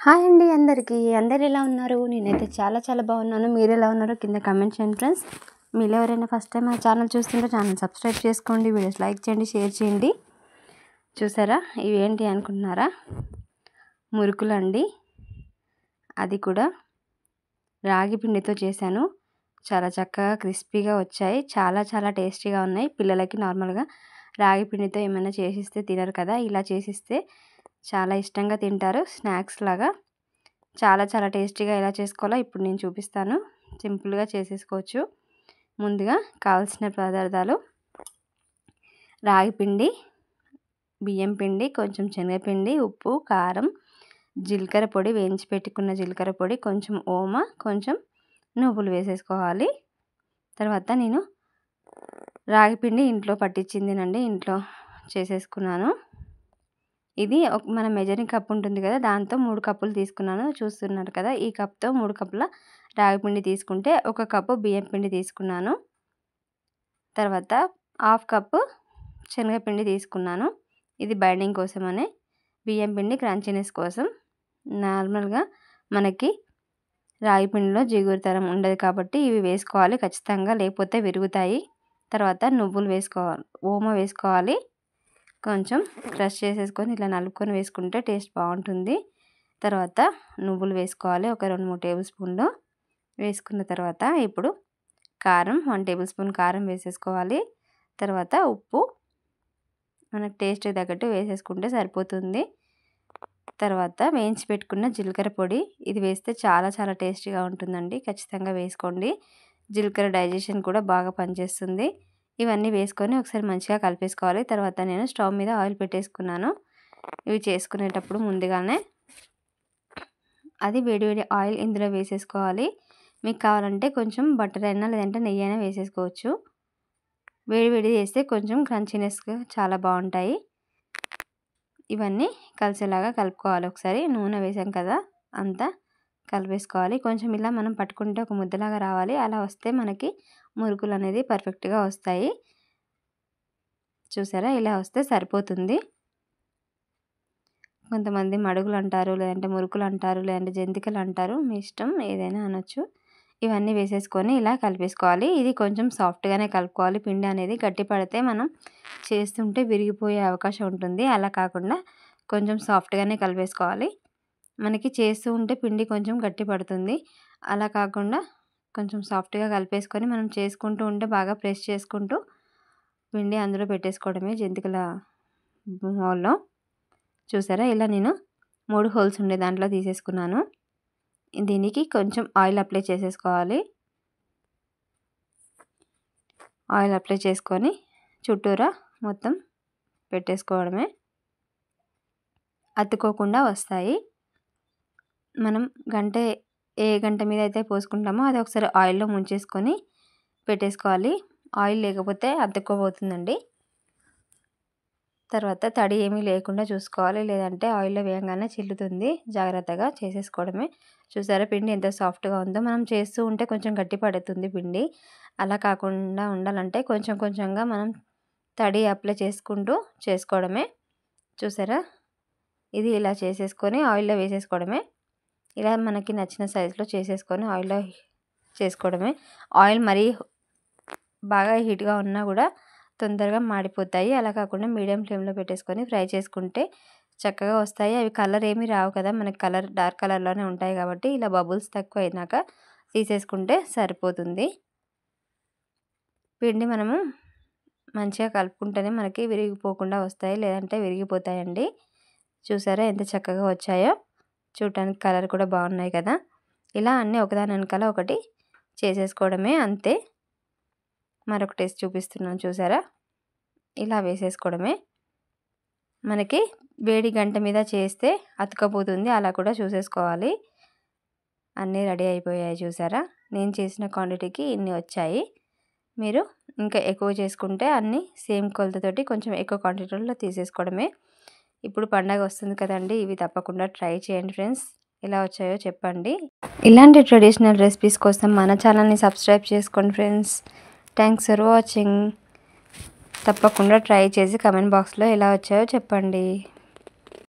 Hi అండి అందరికీ. అందరు ఎలా ఉన్నారు? నేనైతే చాలా బాగున్నాను. మీరు ఎలా ఉన్నారో కింద కామెంట్ చేయండి ఫ్రెండ్స్. మీరు ఎవరైనా ఫస్ట్ టైం మా ఛానల్ చూస్తుంటే ఛానల్ సబ్స్క్రైబ్ చేసుకోండి, వీడియోస్ లైక్ చేయండి, షేర్ చేయండి. చూసారా ఇవి ఏంటి అనుకుంటున్నారా? మురుకులు అండి. అది కూడా రాగి పిండితో చేశాను. చాలా చక్కగా క్రిస్పీగా వచ్చాయి. చాలా టేస్టీగా ఉన్నాయి. పిల్లలకి నార్మల్గా రాగి పిండితో ఏమైనా చేసిస్తే తినరు కదా, ఇలా చేసిస్తే చాలా ఇష్టంగా తింటారు. స్నాక్స్ లాగా చాలా టేస్టీగా ఎలా చేసుకోవాలో ఇప్పుడు నేను చూపిస్తాను. సింపుల్గా చేసేసుకోవచ్చు. ముందుగా కావాల్సిన పదార్థాలు: రాగి పిండి, బియ్యం పిండి, కొంచెం శనగపిండి, ఉప్పు, కారం, జీలకర్ర పొడి, వేయించి పెట్టుకున్న జీలకర్ర పొడి, కొంచెం ఓమ, కొంచెం నువ్వులు వేసేసుకోవాలి. తర్వాత నేను రాగి పిండి ఇంట్లో పట్టించిందేనండి, ఇంట్లో చేసేసుకున్నాను. ఇది మన మెజరింగ్ కప్ ఉంటుంది కదా, దాంతో 3 కప్పులు తీసుకున్నాను. చూస్తున్నారు కదా, ఈ కప్తో 3 కప్పుల రాగి పిండి తీసుకుంటే 1 కప్పు బియ్యం పిండి తీసుకున్నాను. తర్వాత 1/2 కప్పు శనగపిండి తీసుకున్నాను. ఇది బైండింగ్ కోసమనే. బియ్యం పిండి క్రంచీనెస్ కోసం. నార్మల్గా మనకి రాగి పిండిలో జిగురుతనం ఉండదు కాబట్టి ఇవి వేసుకోవాలి ఖచ్చితంగా, లేకపోతే విరుగుతాయి. తర్వాత నువ్వులు వేసుకోవాలి, ఓమ వేసుకోవాలి. కొంచెం క్రష్ చేసేసుకొని ఇట్లా నలుపుకొని వేసుకుంటే టేస్ట్ బాగుంటుంది. తర్వాత నువ్వులు వేసుకోవాలి, ఒక 2-3 టేబుల్ స్పూన్లు వేసుకున్న తర్వాత ఇప్పుడు కారం 1 టేబుల్ స్పూన్ కారం వేసేసుకోవాలి. తర్వాత ఉప్పు మనకు టేస్ట్ తగ్గట్టు వేసేసుకుంటే సరిపోతుంది. తర్వాత వేయించి పెట్టుకున్న జీలకర్ర పొడి, ఇది వేస్తే చాలా టేస్టీగా ఉంటుందండి. ఖచ్చితంగా వేసుకోండి. జీలకర్ర డైజెషన్ కూడా బాగా పనిచేస్తుంది. ఇవన్నీ వేసుకొని ఒకసారి మంచిగా కలిపేసుకోవాలి. తర్వాత నేను స్టవ్ మీద ఆయిల్ పెట్టేసుకున్నాను. ఇవి చేసుకునేటప్పుడు ముందుగానే అది వేడి ఆయిల్ ఇందులో వేసేసుకోవాలి. మీకు కావాలంటే కొంచెం బటర్ అయినా లేదంటే నెయ్యి అయినా వేసేసుకోవచ్చు. వేడి చేస్తే కొంచెం క్రంచీనెస్గా చాలా బాగుంటాయి. ఇవన్నీ కలిసేలాగా కలుపుకోవాలి. ఒకసారి నూనె వేసాం కదా, అంతా కలిపేసుకోవాలి. కొంచెం ఇలా మనం పట్టుకుంటే ఒక ముద్దలాగా రావాలి. అలా వస్తే మనకి మురుకులు అనేది పర్ఫెక్ట్గా వస్తాయి. చూసారా, ఇలా వస్తే సరిపోతుంది. కొంతమంది మడుగులు అంటారు, లేదంటే మురుకులు అంటారు, లేదంటే జంతికలు అంటారు, మీ ఇష్టం, ఏదైనా అనొచ్చు. ఇవన్నీ వేసేసుకొని ఇలా కలిపేసుకోవాలి. ఇది కొంచెం సాఫ్ట్గానే కలుపుకోవాలి. పిండి అనేది గట్టి పడితే మనం చేస్తుంటే విరిగిపోయే అవకాశం ఉంటుంది. అలా కాకుండా కొంచెం సాఫ్ట్గానే కలిపేసుకోవాలి. మనకి చేస్తూ ఉంటే పిండి కొంచెం గట్టి పడుతుంది. అలా కాకుండా కొంచెం సాఫ్ట్గా కలిపేసుకొని మనం చేసుకుంటూ ఉంటే బాగా ప్రెస్ చేసుకుంటూ పిండి అందులో పెట్టేసుకోవడమే జంతికల మౌల్లో. చూసారా, ఇలా నేను 3 హోల్స్ ఉండే దాంట్లో తీసేసుకున్నాను. దీనికి కొంచెం ఆయిల్ అప్లై చేసేసుకోవాలి. ఆయిల్ అప్లై చేసుకొని చుట్టూరా మొత్తం పెట్టేసుకోవడమే. అతుక్కోకుండా వస్తాయి. మనం ఏ గంట మీద అయితే పోసుకుంటామో అది ఒకసారి ఆయిల్లో ముంచేసుకొని పెట్టేసుకోవాలి. ఆయిల్ లేకపోతే అతుక్కోబోతుందండి. తర్వాత తడి ఏమీ లేకుండా చూసుకోవాలి, లేదంటే ఆయిల్లో వేయంగానే చిల్లుతుంది. జాగ్రత్తగా చేసేసుకోవడమే. చూసారా పిండి ఎంత సాఫ్ట్గా ఉందో. మనం చేస్తూ ఉంటే కొంచెం గట్టి పడుతుంది పిండి. అలా కాకుండా ఉండాలంటే కొంచెంగా మనం తడి అప్లై చేసుకుంటూ చేసుకోవడమే. చూసారా, ఇది ఇలా చేసేసుకొని ఆయిల్లో వేసేసుకోవడమే. ఇలా మనకి నచ్చిన సైజులో చేసేసుకొని ఆయిల్లో చేసుకోవడమే. ఆయిల్ మరీ బాగా హీట్గా ఉన్నా కూడా తొందరగా మాడిపోతాయి. అలా కాకుండా మీడియం ఫ్లేమ్లో పెట్టేసుకొని ఫ్రై చేసుకుంటే చక్కగా వస్తాయి. అవి కలర్ ఏమీ రావు కదా, మనకి కలర్ డార్క్ కలర్లోనే ఉంటాయి కాబట్టి ఇలా బబుల్స్ తక్కువ అయినాక తీసేసుకుంటే సరిపోతుంది. పిండి మనము మంచిగా కలుపుకుంటేనే మనకి విరిగిపోకుండా వస్తాయి, లేదంటే విరిగిపోతాయండి. చూసారా ఎంత చక్కగా వచ్చాయో. చూడటానికి కలర్ కూడా బాగున్నాయి కదా. ఇలా అన్నీ ఒకదాని వెనకాల ఒకటి చేసేసుకోవడమే, అంతే. మరొక టేస్ట్ చూపిస్తున్నాను చూసారా, ఇలా వేసేసుకోవడమే. మనకి వేడి గంట మీద చేస్తే అతుకపోతుంది, అలా కూడా చూసేసుకోవాలి. అన్నీ రెడీ అయిపోయాయి చూసారా. నేను చేసిన క్వాంటిటీకి ఇన్ని వచ్చాయి. మీరు ఇంకా ఎక్కువ చేసుకుంటే అన్నీ సేమ్ కొలతతోటి కొంచెం ఎక్కువ క్వాంటిటీలో తీసేసుకోవడమే. ఇప్పుడు పండగ వస్తుంది కదండి, ఇవి తప్పకుండా ట్రై చేయండి ఫ్రెండ్స్. ఎలా వచ్చాయో చెప్పండి. ఇలాంటి ట్రెడిషనల్ రెసిపీస్ కోసం మన ఛానల్ని సబ్స్క్రైబ్ చేసుకోండి ఫ్రెండ్స్. Thanks for watching. తప్పకుండా ట్రై చేసి కమెంట్ బాక్స్లో ఎలా వచ్చాయో చెప్పండి.